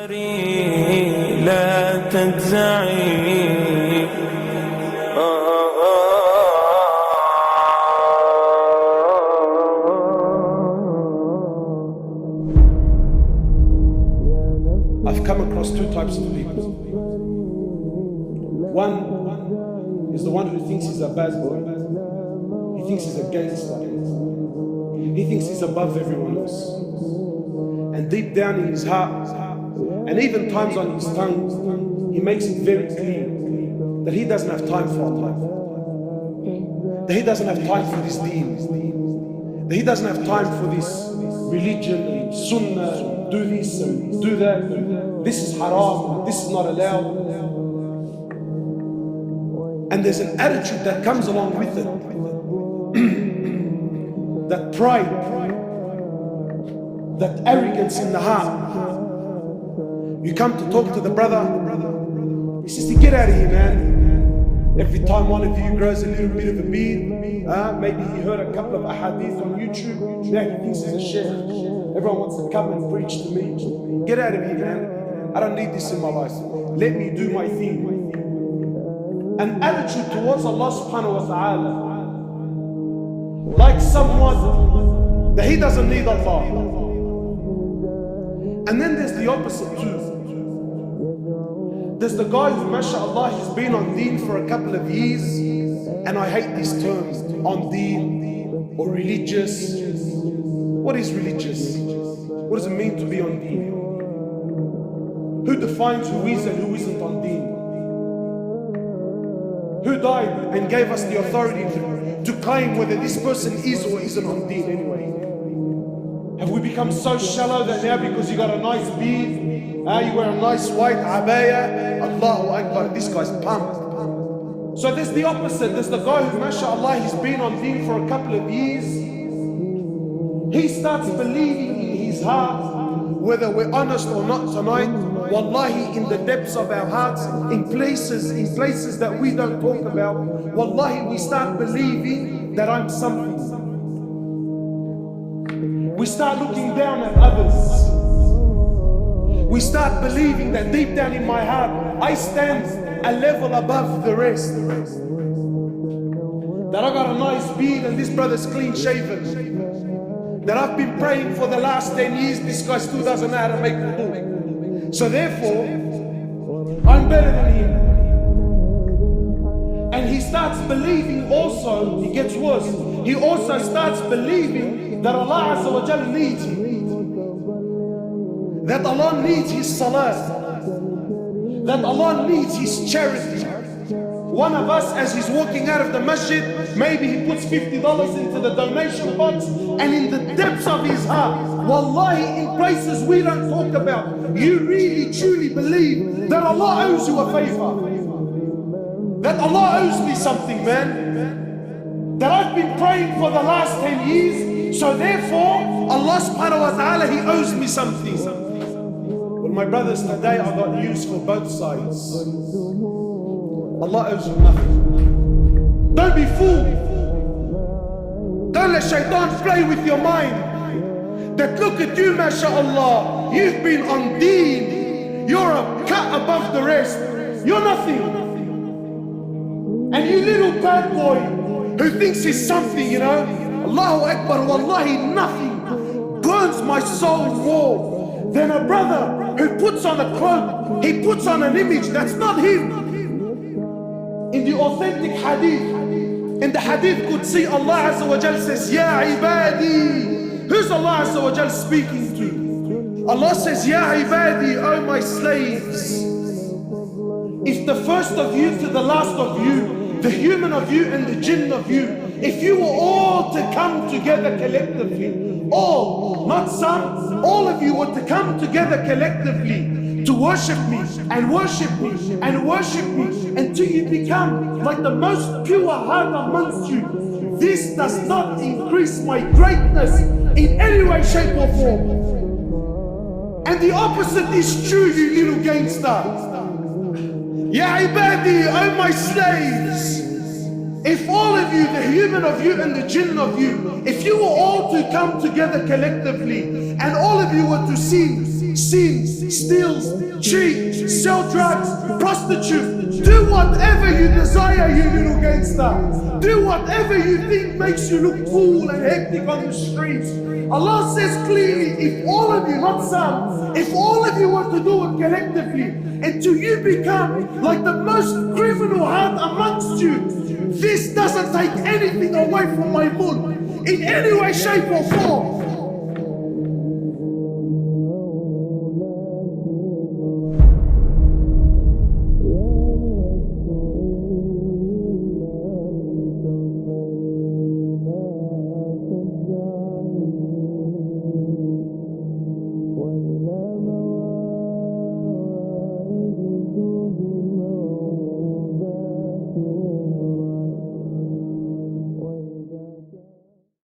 لا تجزعي. I've come across two types of people. One is the one who thinks he's a bad boy. He thinks he's a gangster. He thinks he's above everyone else. And deep down in his heart, and even times on his tongue, he makes it very clear that he doesn't have time for Allah. That he doesn't have time for this deen. That he doesn't have time for this religion and sunnah, and do this and do that. This is haram, this is not allowed. And there's an attitude that comes along with it. That pride, that arrogance in the heart. You come to talk to the brother, he says, get out of here, man. Every time one of you grows a little bit of a beard, maybe he heard a couple of ahadith on YouTube, now he thinks he's a sheikh. Everyone wants to come and preach to me. Get out of here, man. I don't need this in my life. Let me do my thing. An attitude towards Allah subhanahu wa ta'ala, like someone that he doesn't need Allah. And then there's the opposite too. There's the guy who, mashallah, he's been on deen for a couple of years, and I hate these terms, on deen or religious. What is religious? What does it mean to be on deen? Who defines who is and who isn't on deen? Who died and gave us the authority to claim whether this person is or isn't on deen anyway? Have we become so shallow that now because you got a nice beard, you wear a nice white abaya, Allahu Akbar, this guy's pumped. So there's the opposite. There's the guy who, mashallah, he's been on deen for a couple of years. He starts believing in his heart, whether we're honest or not tonight, wallahi, in the depths of our hearts, in places that we don't talk about, wallahi, we start believing that I'm something. We start looking down at others. We start believing that deep down in my heart, I stand a level above the rest. That I got a nice beard and this brother's clean shaven. That I've been praying for the last 10 years, this guy still doesn't know how to make wudu. So therefore, I'm better than him. And he starts believing also, it gets worse, he also starts believing that Allah Azza wa Jal needs him. That Allah needs his salah. That Allah needs his charity. One of us, as he's walking out of the masjid, maybe he puts $50 into the donation box, and in the depths of his heart, wallahi, in places we don't talk about, you really truly believe that Allah owes you a favor. That Allah owes me something, man. That I've been praying for the last 10 years, so therefore, Allah subhanahu wa ta'ala, he owes me something. Well, my brothers, today I got news for both sides. Allah owes you nothing. Don't be fooled. Don't let shaitan play with your mind. That look at you, mashallah, you've been on deen. You're a cut above the rest. You're nothing. And you little bad boy who thinks he's something, you know, Allahu Akbar, wallahi, nothing burns my soul more than a brother who puts on a cloak. He puts on an image that's not him. In the authentic hadith, in the hadith Qudsi, Allah Azza wa Jal says, Ya ibadi. Who's Allah Azza wa Jal speaking to? Allah says, Ya ibadi, oh my slaves. If the first of you to the last of you, the human of you and the jinn of you, if you were all to come together collectively, all, not some, all of you were to come together collectively to worship me and worship me and worship me until you become like the most pure heart amongst you, this does not increase my greatness in any way, shape or form. And the opposite is true, you little gangster. Ya ibadi, oh my slaves. If all of you, the human of you and the jinn of you, if you were all to come together collectively and all of you were to sing sins, steals, cheat, sell drugs, prostitute. Do whatever you desire, you little gangster. Do whatever you think makes you look cool and hectic on the streets. Allah says clearly, if all of you, not some, if all of you were to do it collectively, until you become like the most criminal heart amongst you, this doesn't take anything away from my mulk in any way, shape or form.